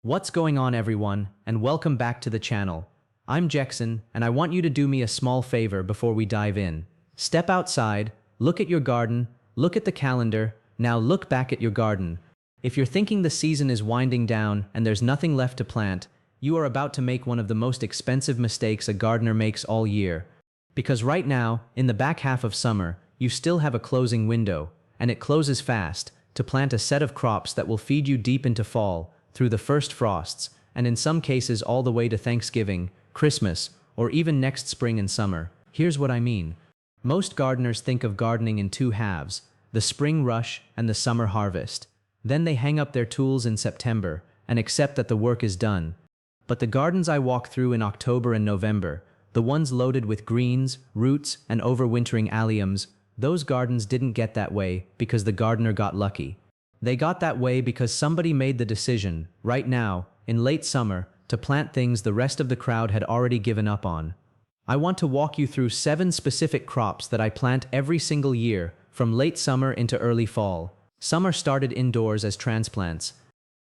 What's going on, everyone, and welcome back to the channel. I'm Jackson, and I want you to do me a small favor before we dive in. Step outside, look at your garden, look at the calendar, now look back at your garden. If you're thinking the season is winding down and there's nothing left to plant, you are about to make one of the most expensive mistakes a gardener makes all year. Because right now, in the back half of summer, you still have a closing window, and it closes fast, to plant a set of crops that will feed you deep into fall, through the first frosts, and in some cases all the way to Thanksgiving, Christmas, or even next spring and summer. Here's what I mean. Most gardeners think of gardening in two halves, the spring rush and the summer harvest. Then they hang up their tools in September and accept that the work is done. But the gardens I walk through in October and November, the ones loaded with greens, roots, and overwintering alliums, those gardens didn't get that way because the gardener got lucky. They got that way because somebody made the decision, right now, in late summer, to plant things the rest of the crowd had already given up on. I want to walk you through 7 specific crops that I plant every single year, from late summer into early fall. Some are started indoors as transplants.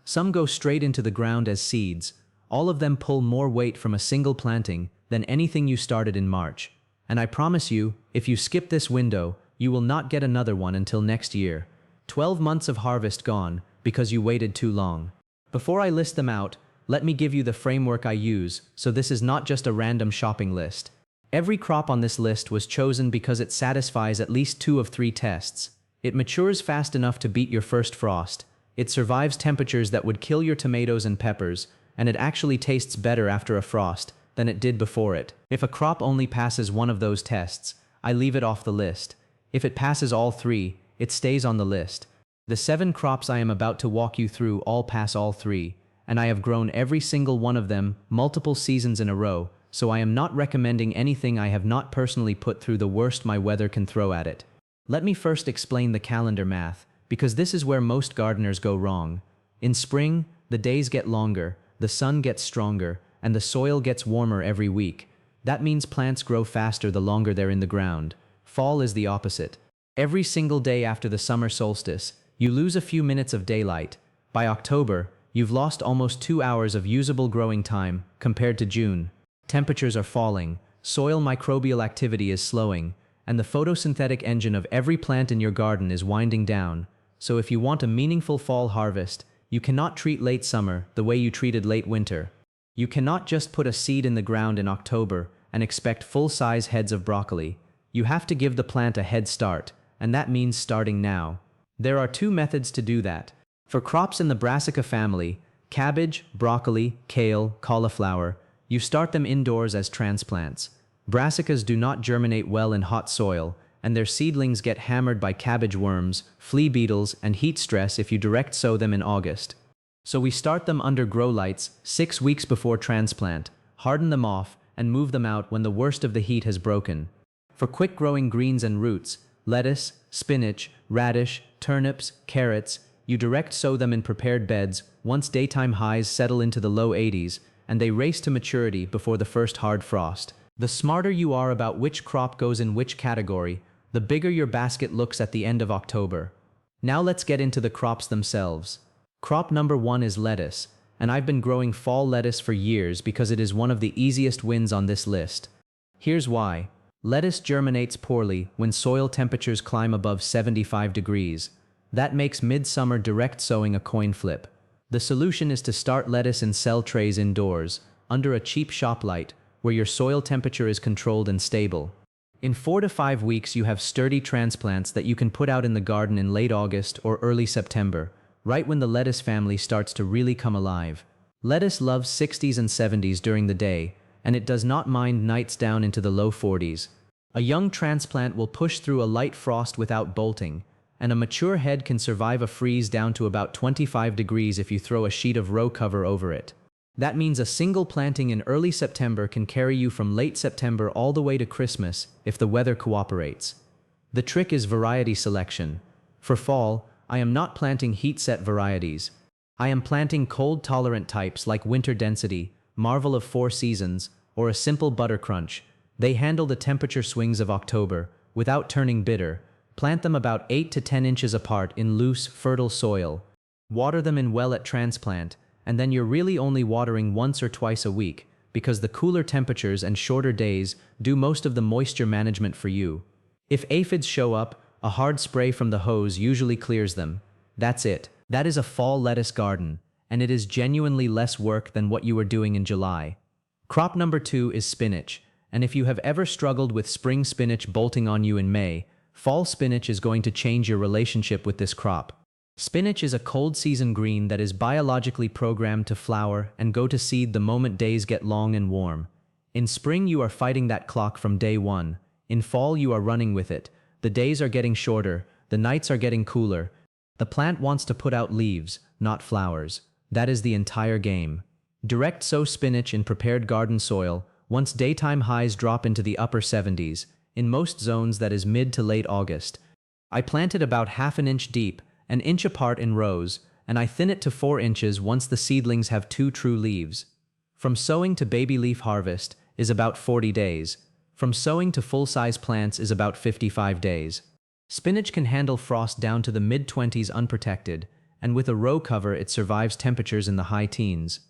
Some go straight into the ground as seeds. All of them pull more weight from a single planting than anything you started in March. And I promise you, if you skip this window, you will not get another one until next year. 12 months of harvest gone because you waited too long. Before I list them out, let me give you the framework I use, so this is not just a random shopping list. Every crop on this list was chosen because it satisfies at least 2 of 3 tests. It matures fast enough to beat your first frost. It survives temperatures that would kill your tomatoes and peppers, and it actually tastes better after a frost than it did before it. If a crop only passes one of those tests, I leave it off the list. If it passes all 3, it stays on the list. The 7 crops I am about to walk you through all pass all 3, and I have grown every single one of them multiple seasons in a row, so I am not recommending anything I have not personally put through the worst my weather can throw at it. Let me first explain the calendar math, because this is where most gardeners go wrong. In spring, the days get longer, the sun gets stronger, and the soil gets warmer every week. That means plants grow faster the longer they're in the ground. Fall is the opposite. Every single day after the summer solstice, you lose a few minutes of daylight. By October, you've lost almost 2 hours of usable growing time compared to June. Temperatures are falling, soil microbial activity is slowing, and the photosynthetic engine of every plant in your garden is winding down. So if you want a meaningful fall harvest, you cannot treat late summer the way you treated late winter. You cannot just put a seed in the ground in October and expect full-size heads of broccoli. You have to give the plant a head start, and that means starting now. There are 2 methods to do that. For crops in the brassica family, cabbage, broccoli, kale, cauliflower, you start them indoors as transplants. Brassicas do not germinate well in hot soil, and their seedlings get hammered by cabbage worms, flea beetles, and heat stress if you direct sow them in August. So we start them under grow lights 6 weeks before transplant, harden them off, and move them out when the worst of the heat has broken. For quick-growing greens and roots, lettuce, spinach, radish, turnips, carrots, you direct sow them in prepared beds once daytime highs settle into the low 80s, and they race to maturity before the first hard frost. The smarter you are about which crop goes in which category, the bigger your basket looks at the end of October. Now let's get into the crops themselves. Crop number 1 is lettuce, and I've been growing fall lettuce for years because it is one of the easiest wins on this list. Here's why. Lettuce germinates poorly when soil temperatures climb above 75 degrees. That makes midsummer direct sowing a coin flip. The solution is to start lettuce in cell trays indoors, under a cheap shop light, where your soil temperature is controlled and stable. In 4 to 5 weeks you have sturdy transplants that you can put out in the garden in late August or early September, right when the lettuce family starts to really come alive. Lettuce loves 60s and 70s during the day, and it does not mind nights down into the low 40s. A young transplant will push through a light frost without bolting, and a mature head can survive a freeze down to about 25 degrees if you throw a sheet of row cover over it. That means a single planting in early September can carry you from late September all the way to Christmas if the weather cooperates. The trick is variety selection. For fall, I am not planting heat-set varieties. I am planting cold-tolerant types like Winter Density, Marvel of 4 Seasons, or a simple Butter Crunch. They handle the temperature swings of October without turning bitter. Plant them about 8 to 10 inches apart in loose, fertile soil. Water them in well at transplant, and then you're really only watering once or twice a week, because the cooler temperatures and shorter days do most of the moisture management for you. If aphids show up, a hard spray from the hose usually clears them. That's it. That is a fall lettuce garden, and it is genuinely less work than what you were doing in July. Crop number 2 is spinach, and if you have ever struggled with spring spinach bolting on you in May, fall spinach is going to change your relationship with this crop. Spinach is a cold season green that is biologically programmed to flower and go to seed the moment days get long and warm. In spring you are fighting that clock from day one. In fall you are running with it. The days are getting shorter, the nights are getting cooler. The plant wants to put out leaves, not flowers. That is the entire game. Direct sow spinach in prepared garden soil once daytime highs drop into the upper 70s. In most zones that is mid to late August. I plant it about ½ an inch deep, an inch apart in rows, and I thin it to 4 inches once the seedlings have 2 true leaves. From sowing to baby leaf harvest is about 40 days. From sowing to full-size plants is about 55 days. Spinach can handle frost down to the mid-20s unprotected, and with a row cover it survives temperatures in the high teens.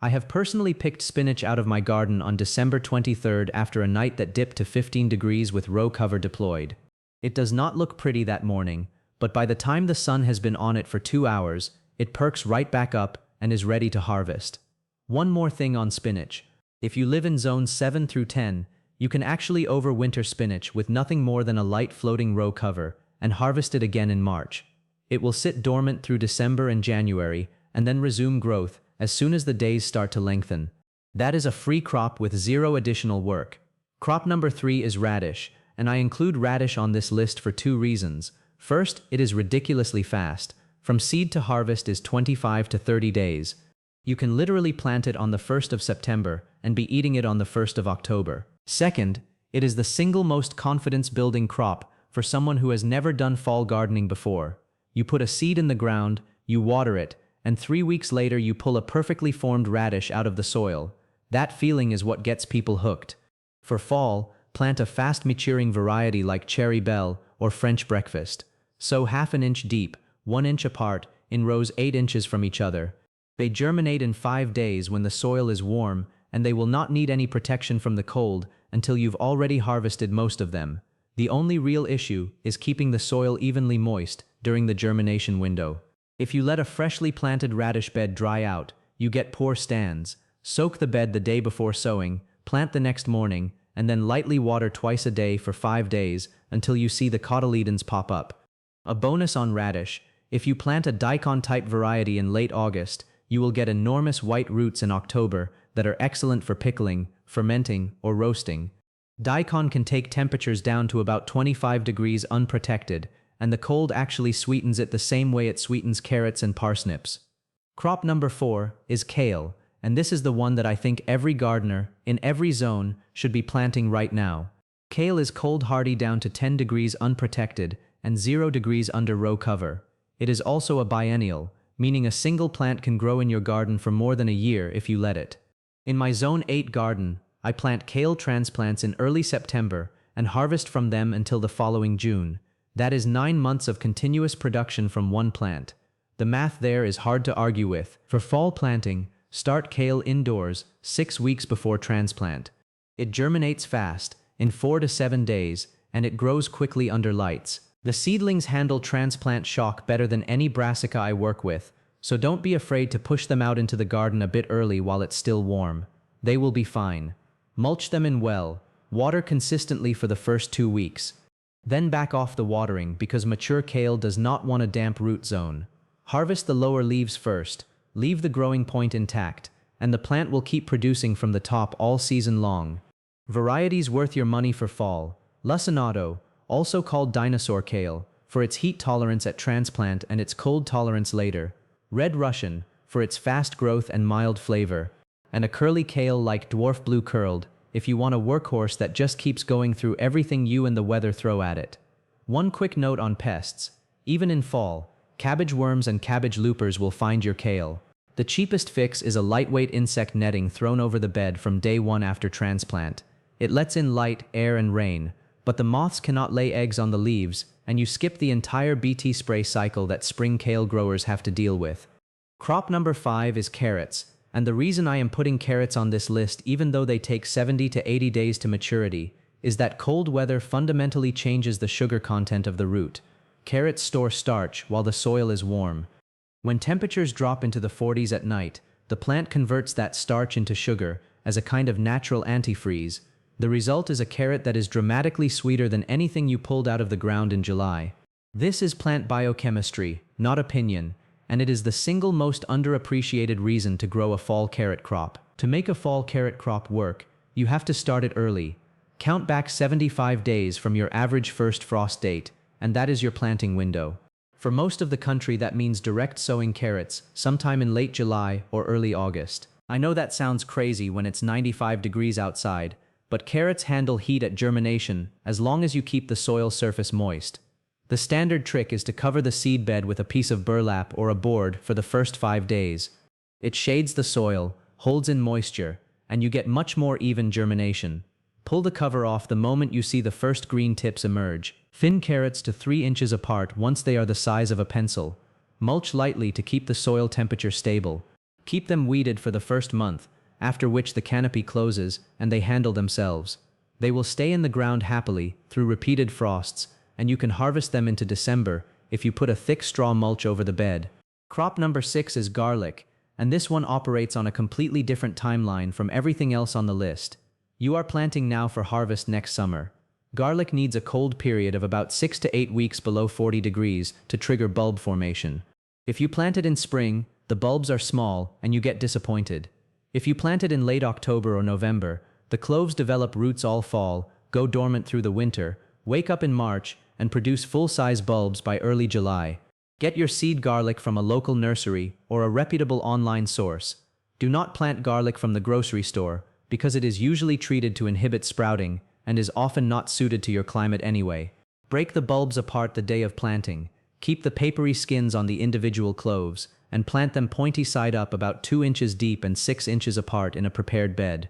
I have personally picked spinach out of my garden on December 23rd after a night that dipped to 15 degrees with row cover deployed. It does not look pretty that morning, but by the time the sun has been on it for 2 hours, it perks right back up and is ready to harvest. One more thing on spinach. If you live in zones 7 through 10, you can actually overwinter spinach with nothing more than a light floating row cover and harvest it again in March. It will sit dormant through December and January and then resume growth as soon as the days start to lengthen. That is a free crop with 0 additional work. Crop number 3 is radish, and I include radish on this list for 2 reasons. First, it is ridiculously fast. From seed to harvest is 25 to 30 days. You can literally plant it on the 1st of September and be eating it on the 1st of October. Second, it is the single most confidence-building crop for someone who has never done fall gardening before. You put a seed in the ground, you water it, and 3 weeks later you pull a perfectly formed radish out of the soil. That feeling is what gets people hooked. For fall, plant a fast-maturing variety like Cherry Belle or French Breakfast. Sow ½ an inch deep, 1 inch apart, in rows 8 inches from each other. They germinate in 5 days when the soil is warm, and they will not need any protection from the cold until you've already harvested most of them. The only real issue is keeping the soil evenly moist during the germination window. If you let a freshly planted radish bed dry out, you get poor stands. Soak the bed the day before sowing, plant the next morning, and then lightly water twice a day for 5 days until you see the cotyledons pop up. A bonus on radish: if you plant a daikon-type variety in late August, you will get enormous white roots in October that are excellent for pickling, fermenting, or roasting. Daikon can take temperatures down to about 25 degrees unprotected, and the cold actually sweetens it the same way it sweetens carrots and parsnips. Crop number 4 is kale, and this is the one that I think every gardener, in every zone, should be planting right now. Kale is cold hardy down to 10 degrees unprotected and 0 degrees under row cover. It is also a biennial, meaning a single plant can grow in your garden for more than a year if you let it. In my Zone 8 garden, I plant kale transplants in early September and harvest from them until the following June. That is 9 months of continuous production from one plant. The math there is hard to argue with. For fall planting, start kale indoors 6 weeks before transplant. It germinates fast, in 4 to 7 days, and it grows quickly under lights. The seedlings handle transplant shock better than any brassica I work with, so don't be afraid to push them out into the garden a bit early while it's still warm. They will be fine. Mulch them in well, water consistently for the first 2 weeks. Then back off the watering because mature kale does not want a damp root zone. Harvest the lower leaves first, leave the growing point intact, and the plant will keep producing from the top all season long. Varieties worth your money for fall: Lacinato, also called dinosaur kale, for its heat tolerance at transplant and its cold tolerance later; Red Russian, for its fast growth and mild flavor; and a curly kale like dwarf blue curled, if you want a workhorse that just keeps going through everything you and the weather throw at it. One quick note on pests: even in fall, cabbage worms and cabbage loopers will find your kale. The cheapest fix is a lightweight insect netting thrown over the bed from day 1 after transplant. It lets in light, air, and rain, but the moths cannot lay eggs on the leaves, and you skip the entire BT spray cycle that spring kale growers have to deal with. Crop number 5 is carrots, and the reason I am putting carrots on this list even though they take 70 to 80 days to maturity is that cold weather fundamentally changes the sugar content of the root. Carrots store starch while the soil is warm. When temperatures drop into the 40s at night, the plant converts that starch into sugar as a kind of natural antifreeze. The result is a carrot that is dramatically sweeter than anything you pulled out of the ground in July. This is plant biochemistry, not opinion, and it is the single most underappreciated reason to grow a fall carrot crop. To make a fall carrot crop work, you have to start it early. Count back 75 days from your average first frost date, and that is your planting window. For most of the country, that means direct sowing carrots sometime in late July or early August. I know that sounds crazy when it's 95 degrees outside, but carrots handle heat at germination as long as you keep the soil surface moist. The standard trick is to cover the seed bed with a piece of burlap or a board for the first 5 days. It shades the soil, holds in moisture, and you get much more even germination. Pull the cover off the moment you see the first green tips emerge. Thin carrots to 3 inches apart once they are the size of a pencil. Mulch lightly to keep the soil temperature stable. Keep them weeded for the first month, after which the canopy closes and they handle themselves. They will stay in the ground happily through repeated frosts, and you can harvest them into December if you put a thick straw mulch over the bed. Crop number 6 is garlic, and this one operates on a completely different timeline from everything else on the list. You are planting now for harvest next summer. Garlic needs a cold period of about 6 to 8 weeks below 40 degrees to trigger bulb formation. If you plant it in spring, the bulbs are small and you get disappointed. If you plant it in late October or November, the cloves develop roots all fall, go dormant through the winter, wake up in March, and produce full-size bulbs by early July. Get your seed garlic from a local nursery or a reputable online source. Do not plant garlic from the grocery store because it is usually treated to inhibit sprouting and is often not suited to your climate anyway. Break the bulbs apart the day of planting. Keep the papery skins on the individual cloves and plant them pointy side up about 2 inches deep and 6 inches apart in a prepared bed.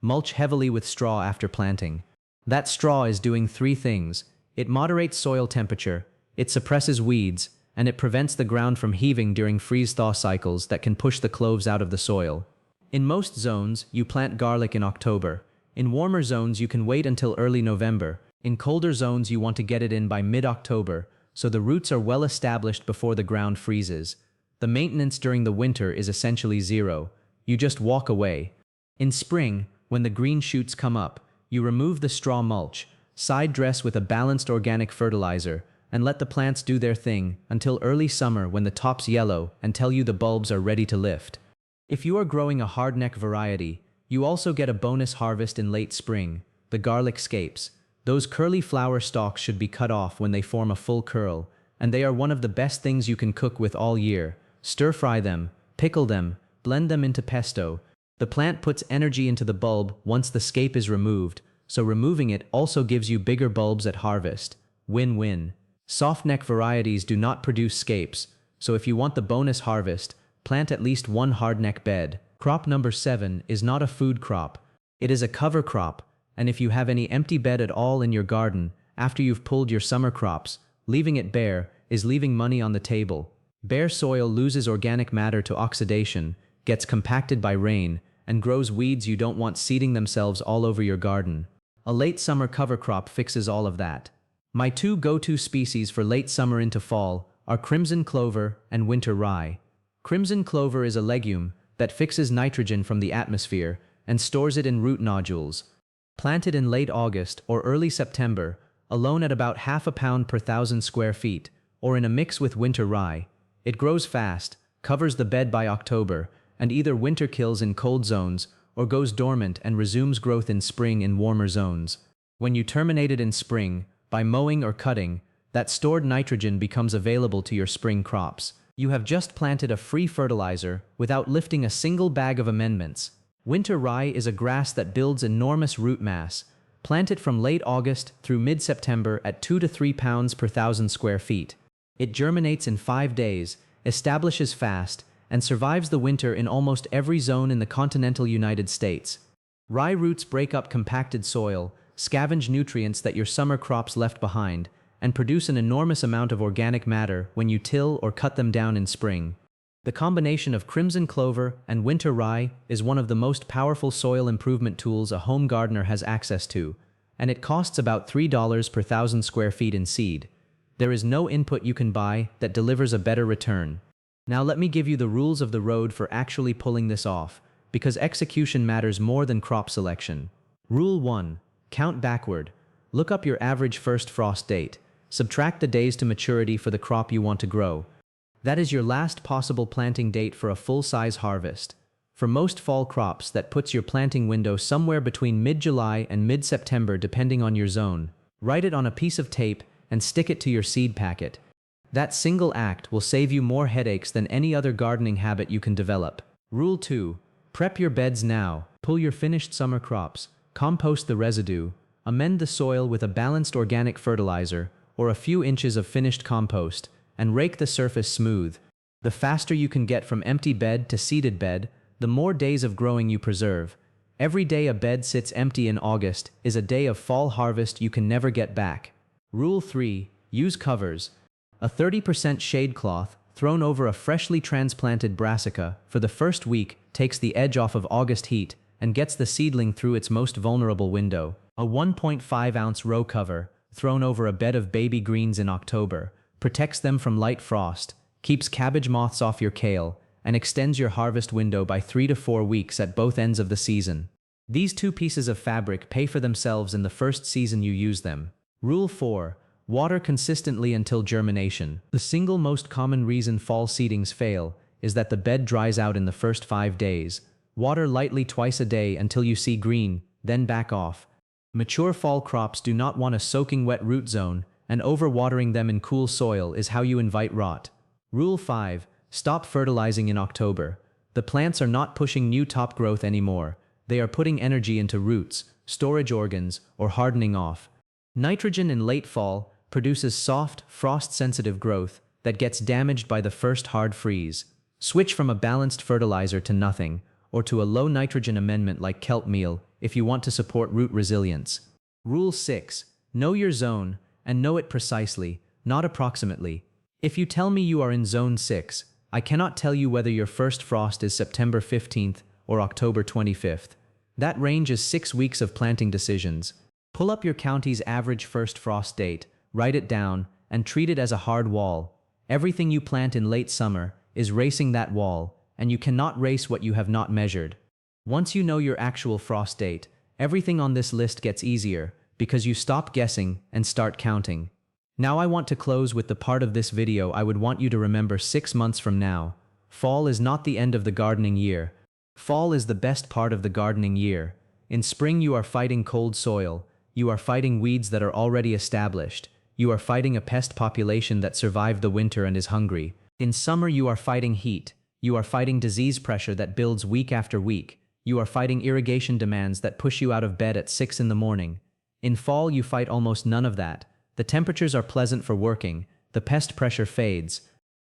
Mulch heavily with straw after planting. That straw is doing 3 things. It moderates soil temperature, it suppresses weeds, and it prevents the ground from heaving during freeze-thaw cycles that can push the cloves out of the soil. In most zones, you plant garlic in October. In warmer zones, you can wait until early November. In colder zones, you want to get it in by mid-October, so the roots are well established before the ground freezes. The maintenance during the winter is essentially zero. You just walk away. In spring, when the green shoots come up, you remove the straw mulch, side dress with a balanced organic fertilizer, and let the plants do their thing until early summer when the tops yellow and tell you the bulbs are ready to lift. If you are growing a hardneck variety, you also get a bonus harvest in late spring, the garlic scapes. Those curly flower stalks should be cut off when they form a full curl, and they are one of the best things you can cook with all year. Stir-fry them, pickle them, blend them into pesto. The plant puts energy into the bulb once the scape is removed, so removing it also gives you bigger bulbs at harvest. Win-win. Softneck varieties do not produce scapes, so if you want the bonus harvest, plant at least one hardneck bed. Crop number 7 is not a food crop. It is a cover crop, and if you have any empty bed at all in your garden after you've pulled your summer crops, leaving it bare is leaving money on the table. Bare soil loses organic matter to oxidation, gets compacted by rain, and grows weeds you don't want seeding themselves all over your garden. A late summer cover crop fixes all of that. My 2 go-to species for late summer into fall are crimson clover and winter rye. Crimson clover is a legume that fixes nitrogen from the atmosphere and stores it in root nodules. Planted in late August or early September, alone at about half a pound per 1,000 square feet, or in a mix with winter rye. It grows fast, covers the bed by October, and either winter kills in cold zones or goes dormant and resumes growth in spring in warmer zones. When you terminate it in spring, by mowing or cutting, that stored nitrogen becomes available to your spring crops. You have just planted a free fertilizer without lifting a single bag of amendments. Winter rye is a grass that builds enormous root mass. Plant it from late August through mid-September at 2 to 3 pounds per 1,000 square feet. It germinates in 5 days, establishes fast, and survives the winter in almost every zone in the continental United States. Rye roots break up compacted soil, scavenge nutrients that your summer crops left behind, and produce an enormous amount of organic matter when you till or cut them down in spring. The combination of crimson clover and winter rye is one of the most powerful soil improvement tools a home gardener has access to, and it costs about $3 per 1,000 square feet in seed. There is no input you can buy that delivers a better return. Now let me give you the rules of the road for actually pulling this off, because execution matters more than crop selection. Rule 1. Count backward. Look up your average first frost date. Subtract the days to maturity for the crop you want to grow. That is your last possible planting date for a full-size harvest. For most fall crops, that puts your planting window somewhere between mid-July and mid-September depending on your zone. Write it on a piece of tape and stick it to your seed packet. That single act will save you more headaches than any other gardening habit you can develop. Rule 2. Prep your beds now. Pull your finished summer crops, compost the residue, amend the soil with a balanced organic fertilizer or a few inches of finished compost, and rake the surface smooth. The faster you can get from empty bed to seeded bed, the more days of growing you preserve. Every day a bed sits empty in August is a day of fall harvest you can never get back. Rule 3. Use covers. A 30% shade cloth thrown over a freshly transplanted brassica for the first week takes the edge off of August heat and gets the seedling through its most vulnerable window. A 1.5-ounce row cover thrown over a bed of baby greens in October protects them from light frost, keeps cabbage moths off your kale, and extends your harvest window by 3 to 4 weeks at both ends of the season. These two pieces of fabric pay for themselves in the first season you use them. Rule 4. Water consistently until germination. The single most common reason fall seedings fail is that the bed dries out in the first 5 days. Water lightly twice a day until you see green, then back off. Mature fall crops do not want a soaking wet root zone, and overwatering them in cool soil is how you invite rot. Rule 5. Stop fertilizing in October. The plants are not pushing new top growth anymore. They are putting energy into roots, storage organs, or hardening off. Nitrogen in late fall produces soft, frost-sensitive growth that gets damaged by the first hard freeze. Switch from a balanced fertilizer to nothing, or to a low nitrogen amendment like kelp meal if you want to support root resilience. Rule 6. Know your zone, and know it precisely, not approximately. If you tell me you are in Zone 6, I cannot tell you whether your first frost is September 15th or October 25th. That range is 6 weeks of planting decisions. Pull up your county's average first frost date, write it down, and treat it as a hard wall. Everything you plant in late summer is racing that wall, and you cannot race what you have not measured. Once you know your actual frost date, everything on this list gets easier, because you stop guessing and start counting. Now I want to close with the part of this video I would want you to remember 6 months from now. Fall is not the end of the gardening year. Fall is the best part of the gardening year. In spring you are fighting cold soil. You are fighting weeds that are already established. You are fighting a pest population that survived the winter and is hungry. In summer you are fighting heat. You are fighting disease pressure that builds week after week. You are fighting irrigation demands that push you out of bed at 6 in the morning. In fall you fight almost none of that. The temperatures are pleasant for working. The pest pressure fades.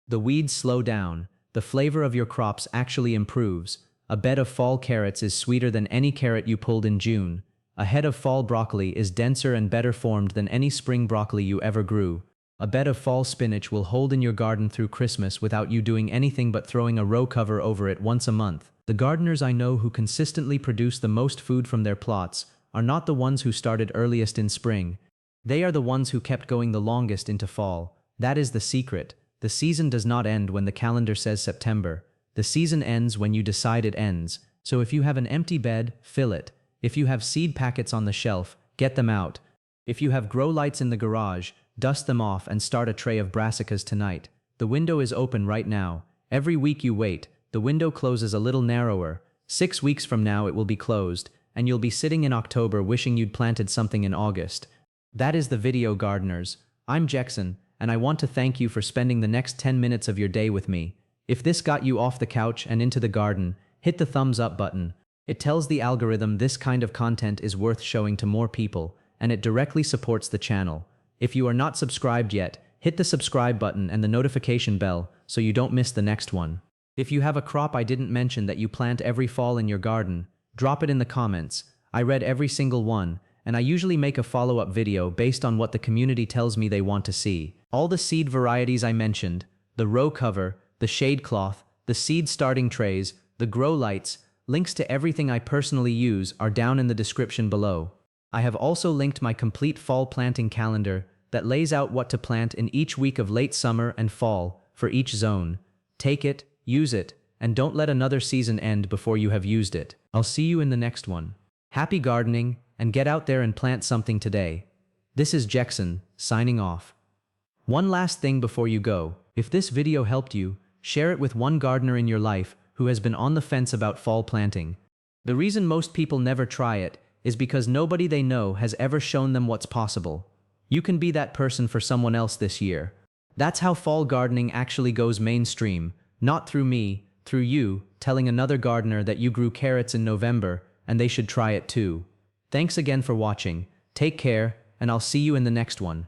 The weeds slow down. The flavor of your crops actually improves. A bed of fall carrots is sweeter than any carrot you pulled in June. A head of fall broccoli is denser and better formed than any spring broccoli you ever grew. A bed of fall spinach will hold in your garden through Christmas without you doing anything but throwing a row cover over it once a month. The gardeners I know who consistently produce the most food from their plots are not the ones who started earliest in spring. They are the ones who kept going the longest into fall. That is the secret. The season does not end when the calendar says September. The season ends when you decide it ends. So if you have an empty bed, fill it. If you have seed packets on the shelf, get them out. If you have grow lights in the garage, dust them off and start a tray of brassicas tonight. The window is open right now. Every week you wait, the window closes a little narrower. 6 weeks from now it will be closed, and you'll be sitting in October wishing you'd planted something in August. That is the video, gardeners. I'm Jackson, and I want to thank you for spending the next 10 minutes of your day with me. If this got you off the couch and into the garden, hit the thumbs up button. It tells the algorithm this kind of content is worth showing to more people, and it directly supports the channel. If you are not subscribed yet, hit the subscribe button and the notification bell so you don't miss the next one. If you have a crop I didn't mention that you plant every fall in your garden, drop it in the comments. I read every single one, and I usually make a follow-up video based on what the community tells me they want to see. All the seed varieties I mentioned, the row cover, the shade cloth, the seed starting trays, the grow lights, links to everything I personally use are down in the description below. I have also linked my complete fall planting calendar that lays out what to plant in each week of late summer and fall for each zone. Take it, use it, and don't let another season end before you have used it. I'll see you in the next one. Happy gardening, and get out there and plant something today. This is Jackson, signing off. One last thing before you go. If this video helped you, share it with one gardener in your life who has been on the fence about fall planting. The reason most people never try it is because nobody they know has ever shown them what's possible. You can be that person for someone else this year. That's how fall gardening actually goes mainstream, not through me, through you, telling another gardener that you grew carrots in November and they should try it too. Thanks again for watching. Take care, and I'll see you in the next one.